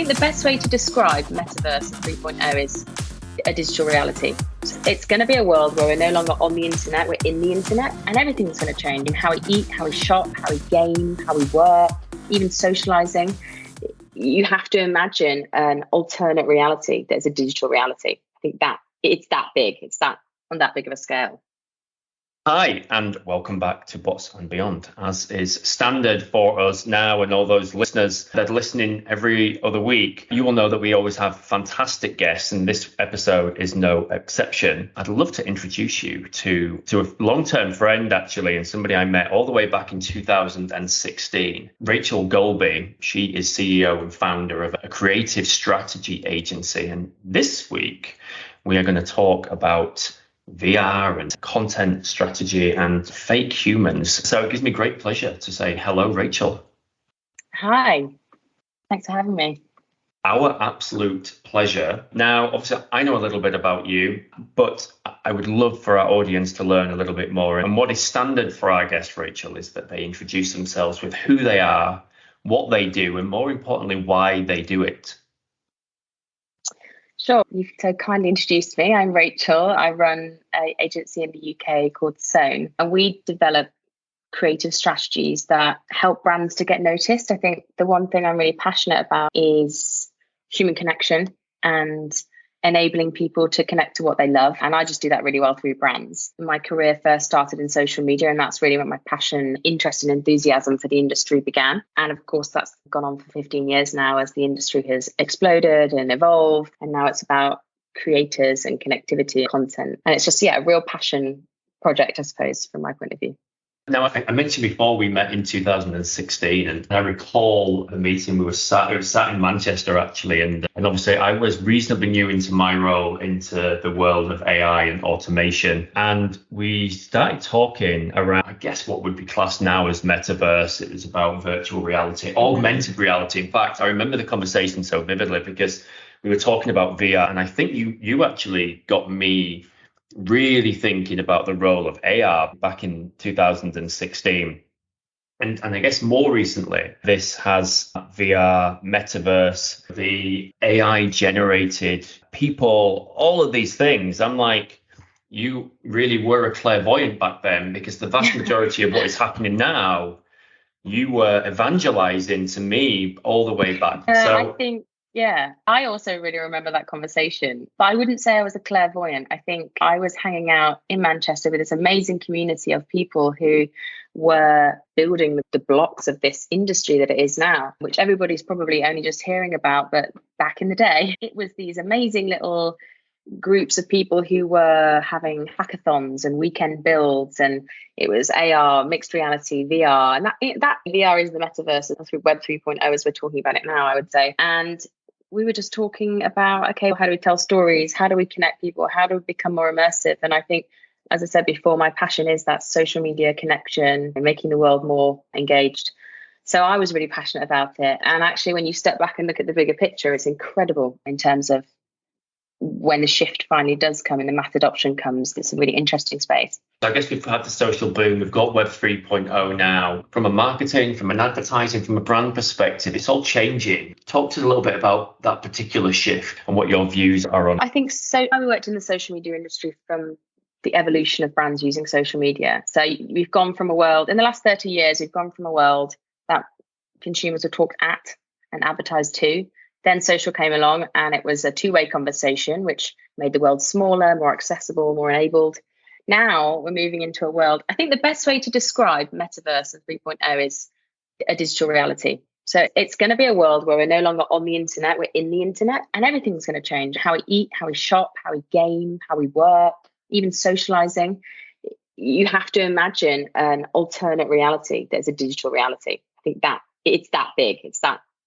think the best way to describe Metaverse 3.0 is a digital reality. It's going to be a world where we're no longer on the internet, we're in the internet, and everything's going to change in how we eat, how we shop, how we game, how we work, even socializing. You have to imagine an alternate reality that's a digital reality. I think that it's that big, on that big of a scale. Hi, and welcome back to Bots and Beyond. As is standard for us now, and all those listeners that are listening every other week, you will know that we always have fantastic guests, and this episode is no exception. I'd love to introduce you to a long-term friend, actually, and somebody I met all the way back in 2016. Rachel Goalby. She is CEO and founder of a creative strategy agency. And this week, we are going to talk about VR and content strategy and fake humans. So it gives me great pleasure to say hello, Rachel. Hi, thanks for having me. Our absolute pleasure. Now, obviously, I know a little bit about you, but I would love for our audience to learn a little bit more. And what is standard for our guest, Rachel, is that they introduce themselves with who they are, what they do, and more importantly, why they do it. Sure. You've so kindly introduced me. I'm Rachel. I run an agency in the UK called SØWN, and we develop creative strategies that help brands to get noticed. I think the one thing I'm really passionate about is human connection and enabling people to connect to what they love. And I just do that really well through brands. My career first started in social media, and that's really where my passion, interest and enthusiasm for the industry began. And of course, that's gone on for 15 years now as the industry has exploded and evolved. And now it's about creators and connectivity and content. And it's just, a real passion project, I suppose, from my point of view. Now, I mentioned before we met in 2016, and I recall the meeting it was sat in Manchester, actually, and obviously I was reasonably new into my role into the world of AI and automation, and we started talking around, I guess, what would be classed now as Metaverse. It was about virtual reality, augmented reality. In fact, I remember the conversation so vividly because we were talking about VR, and I think you actually got me really thinking about the role of AR back in 2016. And I guess more recently, this has VR, Metaverse, the AI generated people, all of these things. I'm like, you really were a clairvoyant back then, because the vast majority of what is happening now, you were evangelizing to me all the way back. I also really remember that conversation, but I wouldn't say I was a clairvoyant. I think I was hanging out in Manchester with this amazing community of people who were building the blocks of this industry that it is now, which everybody's probably only just hearing about. But back in the day, it was these amazing little groups of people who were having hackathons and weekend builds, and it was AR, mixed reality, VR, and that VR is the metaverse through Web 3.0 as we're talking about it now, I would say. And we were just talking about, okay, how do we tell stories? How do we connect people? How do we become more immersive? And I think, as I said before, my passion is that social media connection and making the world more engaged. So I was really passionate about it. And actually, when you step back and look at the bigger picture, it's incredible in terms of when the shift finally does come and the mass adoption comes. It's a really interesting space. I guess we've had the social boom. We've got Web 3.0 now. From a marketing, from an advertising, from a brand perspective, it's all changing. Talk to us a little bit about that particular shift and what your views are on. I think so. I worked in the social media industry from the evolution of brands using social media. So we've gone from a world, in the last 30 years, we've gone from a world that consumers would talk at and advertise to. Then social came along, and it was a two-way conversation, which made the world smaller, more accessible, more enabled. Now we're moving into a world, I think the best way to describe Metaverse and 3.0 is a digital reality. So it's going to be a world where we're no longer on the internet, we're in the internet, and everything's going to change. How we eat, how we shop, how we game, how we work, even socializing. You have to imagine an alternate reality that's a digital reality. I think that it's that big,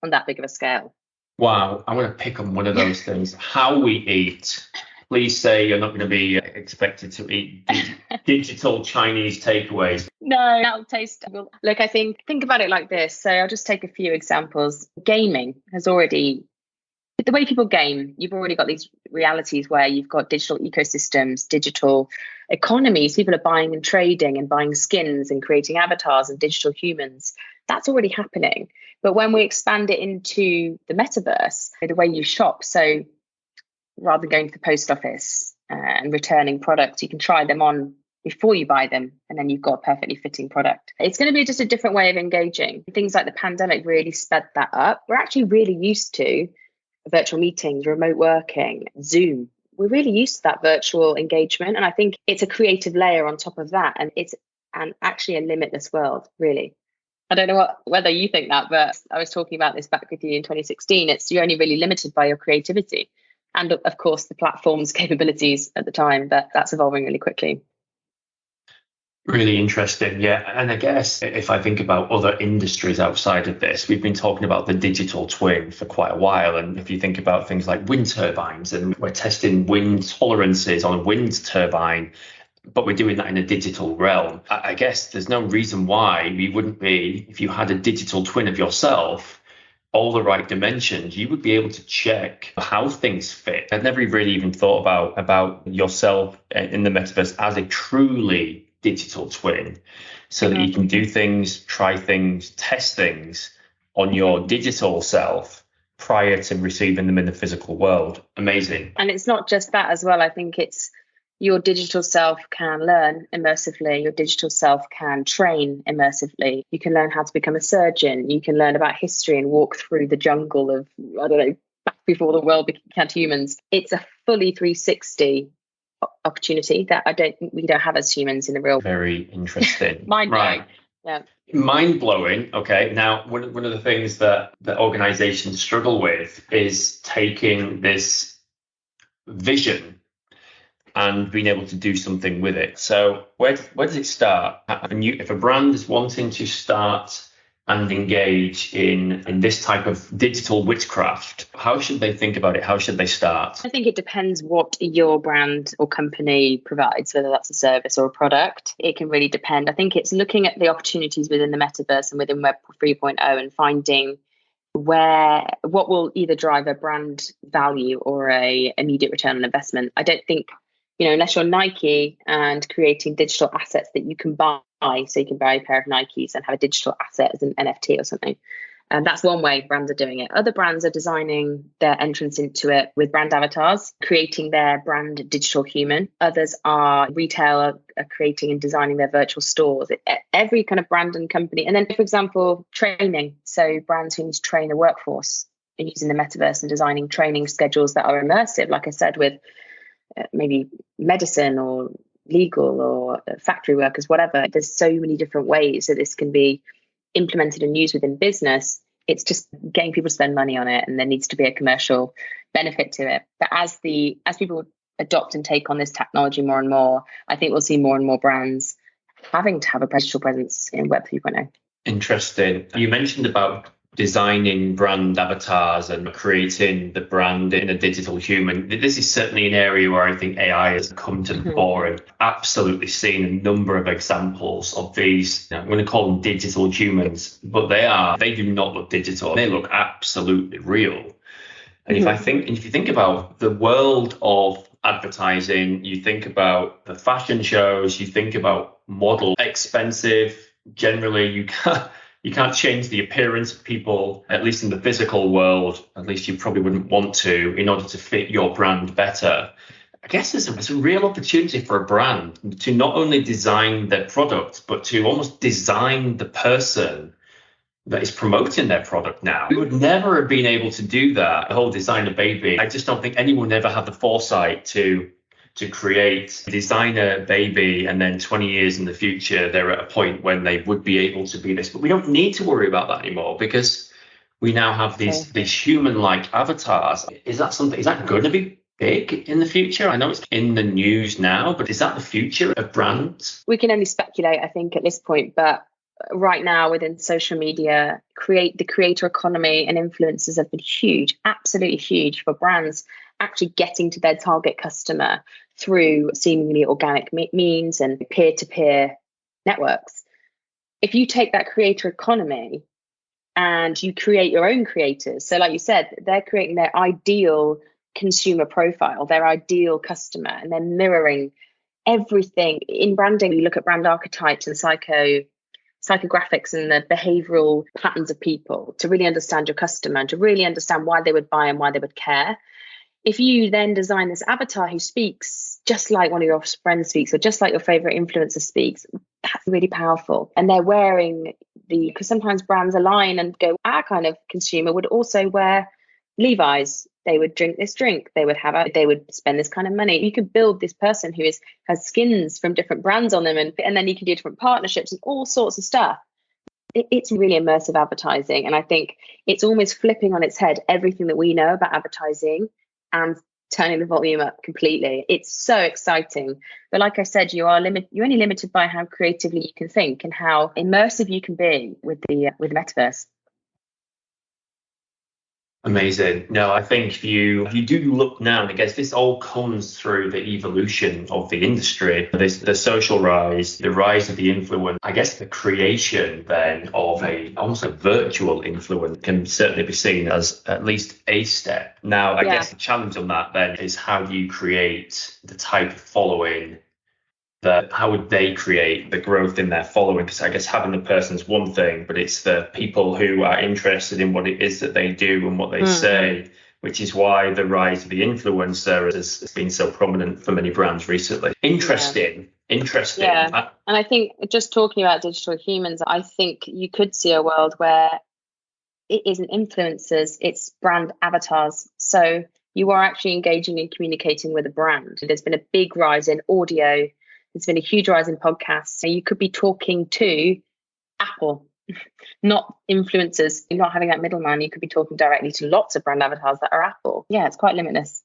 on that big of a scale. Wow, I want to pick on one of those things. How we eat. Please say you're not going to be expected to eat digital Chinese takeaways. No, that'll taste. Look, I think about it like this. So I'll just take a few examples. Gaming has already The way people game, you've already got these realities where you've got digital ecosystems, digital economies. People are buying and trading and buying skins and creating avatars and digital humans. That's already happening. But when we expand it into the metaverse, the way you shop, so rather than going to the post office and returning products, you can try them on before you buy them, and then you've got a perfectly fitting product. It's going to be just a different way of engaging. Things like the pandemic really sped that up. We're actually really used to virtual meetings, remote working, Zoom. We're really used to that virtual engagement. And I think it's a creative layer on top of that. And it's actually a limitless world, really. I don't know whether you think that, but I was talking about this back with you in 2016. You're only really limited by your creativity. And of course, the platform's capabilities at the time, but that's evolving really quickly. Really interesting. Yeah. And I guess if I think about other industries outside of this, we've been talking about the digital twin for quite a while. And if you think about things like wind turbines, and we're testing wind tolerances on a wind turbine, but we're doing that in a digital realm. I guess there's no reason why we wouldn't be, if you had a digital twin of yourself, all the right dimensions, you would be able to check how things fit. I've never really even thought about yourself in the metaverse as a truly digital twin, so that you can do things, try things, test things on your digital self prior to receiving them in the physical world. Amazing. And it's not just that as well. I think it's your digital self can learn immersively. Your digital self can train immersively. You can learn how to become a surgeon. You can learn about history and walk through the jungle of, I don't know, back before the world became humans. It's a fully 360 opportunity that we don't have as humans in the real. Very interesting. Mind blowing. Right. Yeah. Mind blowing. Okay. Now, one of the things that organizations struggle with is taking this vision and being able to do something with it. So where does it start? If a brand is wanting to start and engage in this type of digital witchcraft, how should they think about it? How should they start? I think it depends what your brand or company provides, whether that's a service or a product. It can really depend. I think it's looking at the opportunities within the metaverse and within Web 3.0 and finding what will either drive a brand value or a immediate return on investment. I don't think, unless you're Nike and creating digital assets that you can buy, so you can buy a pair of Nikes and have a digital asset as an NFT or something. And that's one way brands are doing it. Other brands are designing their entrance into it with brand avatars, creating their brand digital human. Others retail are creating and designing their virtual stores. Every kind of brand and company. And then, for example, training. So brands who need to train a workforce are using the metaverse and designing training schedules that are immersive, like I said, with maybe medicine or legal or factory workers, whatever. There's so many different ways that this can be implemented and used within business. It's just getting people to spend money on it, and there needs to be a commercial benefit to it. But as people adopt and take on this technology more and more, I think we'll see more and more brands having to have a digital presence in Web 3.0. Interesting. You mentioned about designing brand avatars and creating the brand in a digital human. This is certainly an area where I think AI has come to the fore, and absolutely seen a number of examples of these. I'm going to call them digital humans, but they do not look digital. They look absolutely real. And if you think about the world of advertising, you think about the fashion shows, you think about model, expensive. Generally, you can't change the appearance of people, at least in the physical world. At least you probably wouldn't want to, in order to fit your brand better. I guess it's a real opportunity for a brand to not only design their product, but to almost design the person that is promoting their product now. We would never have been able to do that, the whole designer baby. I just don't think anyone ever had the foresight to create a designer baby, and then 20 years in the future, they're at a point when they would be able to be this. But we don't need to worry about that anymore, because we now have these human-like avatars. Is that going to be big in the future? I know it's in the news now, but is that the future of brands? We can only speculate, I think, at this point. But right now, within social media, the creator economy and influencers have been huge, absolutely huge, for brands actually getting to their target customer through seemingly organic means and peer-to-peer networks. If you take that creator economy and you create your own creators. So like you said, they're creating their ideal consumer profile, their ideal customer, and they're mirroring everything. In branding, you look at brand archetypes and psychographics and the behavioral patterns of people to really understand your customer and to really understand why they would buy and why they would care. If you then design this avatar who speaks just like one of your friends speaks, or just like your favorite influencer speaks, that's really powerful. And they're wearing because sometimes brands align and go, our kind of consumer would also wear Levi's. They would drink this drink. They would spend this kind of money. You could build this person who has skins from different brands on them, and then you can do different partnerships and all sorts of stuff. It's really immersive advertising. And I think it's almost flipping on its head everything that we know about advertising and turning the volume up completely. It's so exciting. But like I said, you're only limited by how creatively you can think and how immersive you can be with the Metaverse. Amazing. No, I think if you do look now, and I guess this all comes through the evolution of the industry, the social rise, the rise of the influence, I guess the creation then of almost a virtual influence can certainly be seen as at least a step. Now, I guess the challenge on that then is how do you create the type of following how would they create the growth in their following? Because I guess having the person is one thing, but it's the people who are interested in what it is that they do and what they say, which is why the rise of the influencer has been so prominent for many brands recently. Interesting. Yeah. And I think just talking about digital humans, I think you could see a world where it isn't influencers, it's brand avatars. So you are actually engaging and communicating with a brand. There's been a big rise in audio. There's been a huge rise in podcasts. So you could be talking to Apple, not influencers. You're not having that middleman. You could be talking directly to lots of brand avatars that are Apple. Yeah, it's quite limitless.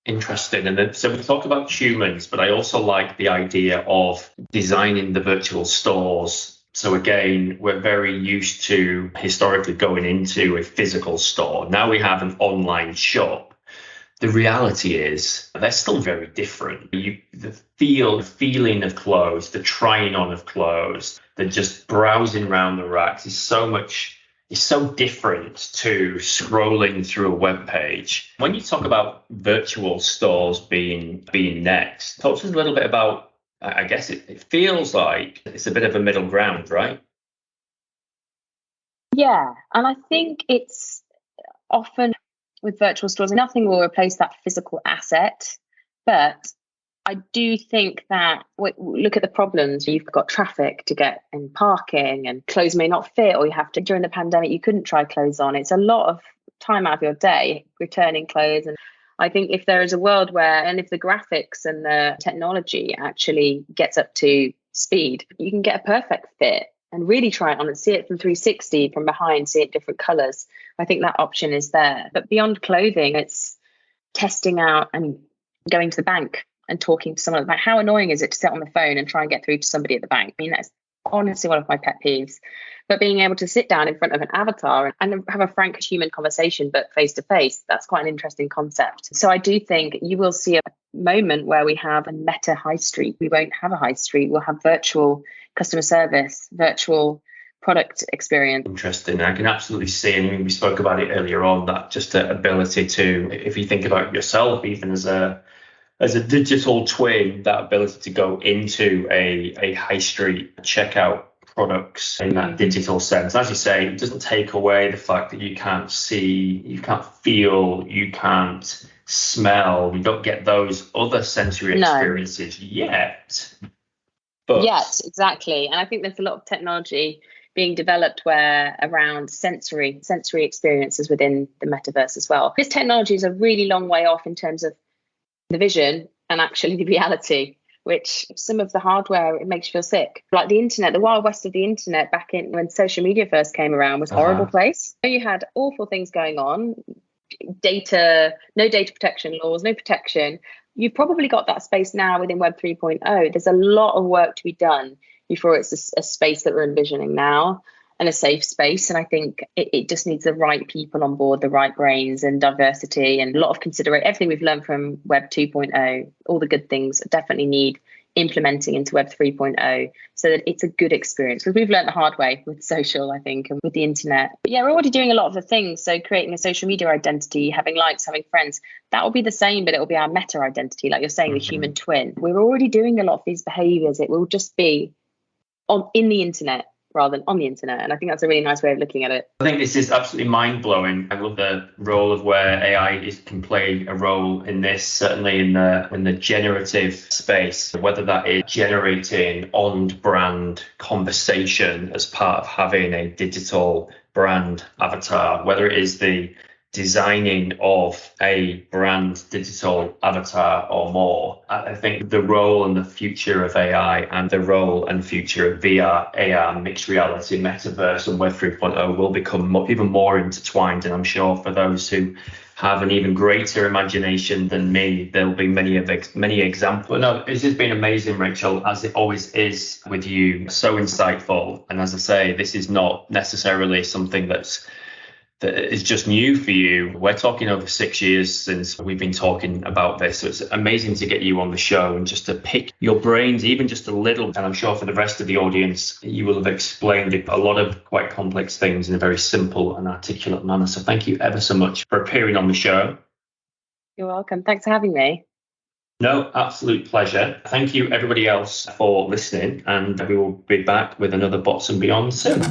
Interesting. And then, so we talked about humans, but I also like the idea of designing the virtual stores. So again, we're very used to historically going into a physical store. Now we have an online shop. The reality is they're still very different. The feeling of clothes, the trying on of clothes, the just browsing around the racks is so different to scrolling through a web page. When you talk about virtual stores being next, talk to us a little bit about, I guess it feels like it's a bit of a middle ground, right? Yeah, and I think it's often with virtual stores, nothing will replace that physical asset. But I do think that look at the problems. You've got traffic to get in, parking, and clothes may not fit, or you have to, during the pandemic, you couldn't try clothes on. It's a lot of time out of your day returning clothes. And I think if there is a world where, and if the graphics and the technology actually gets up to speed, you can get a perfect fit and really try it on and see it from 360 from behind, see it different colors. I think that option is there. But beyond clothing, it's testing out and going to the bank and talking to someone about how annoying is it to sit on the phone and try and get through to somebody at the bank. I mean, that's honestly one of my pet peeves. But being able to sit down in front of an avatar and have a frank human conversation, but face to face, that's quite an interesting concept. So I do think you will see a moment where we have a meta high street. We won't have a high street. We'll have virtual customer service, virtual product experience. Interesting. I can absolutely see, and we spoke about it earlier on, that just the ability to, if you think about yourself, even as a digital twin, that ability to go into a high street, check out products in that digital sense. As you say, it doesn't take away the fact that you can't see, you can't feel, you can't smell, you don't get those other sensory experiences yet. But yes, exactly. And I think there's a lot of technology being developed around sensory experiences within the metaverse as well. This technology is a really long way off in terms of the vision and actually the reality, which some of the hardware, it makes you feel sick. Like the internet, the wild west of the internet back in when social media first came around was a horrible place. You had awful things going on, no data protection laws, no protection. You've probably got that space now within Web 3.0. There's a lot of work to be done before it's a space that we're envisioning now. and a safe space. And I think it just needs the right people on board, the right brains and diversity, and a lot of consideration. Everything we've learned from Web 2.0, all the good things definitely need implementing into Web 3.0 so that it's a good experience. Because we've learned the hard way with social, I think, and with the internet. But yeah, we're already doing a lot of the things. So creating a social media identity, having likes, having friends, that will be the same, but it will be our meta identity, like you're saying, the human twin. We're already doing a lot of these behaviors. It will just be in the internet rather than on the internet. And I think that's a really nice way of looking at it. I think this is absolutely mind-blowing. I love the role of where AI can play a role in this, certainly in the generative space, whether that is generating on-brand conversation as part of having a digital brand avatar, whether it is the designing of a brand digital avatar or more. I think the role and the future of AI and the role and future of VR, AR, mixed reality, Metaverse and Web 3.0 will become even more intertwined. And I'm sure for those who have an even greater imagination than me, there'll be many examples. No, this has been amazing, Rachel, as it always is with you. So insightful. And as I say, this is not necessarily something that is just new for you. We're talking over 6 years since we've been talking about this. So it's amazing to get you on the show and just to pick your brains, even just a little. And I'm sure for the rest of the audience, you will have explained a lot of quite complex things in a very simple and articulate manner. So thank you ever so much for appearing on the show. You're welcome. Thanks for having me. No, absolute pleasure. Thank you, everybody else, for listening. And we will be back with another Bots and Beyond soon.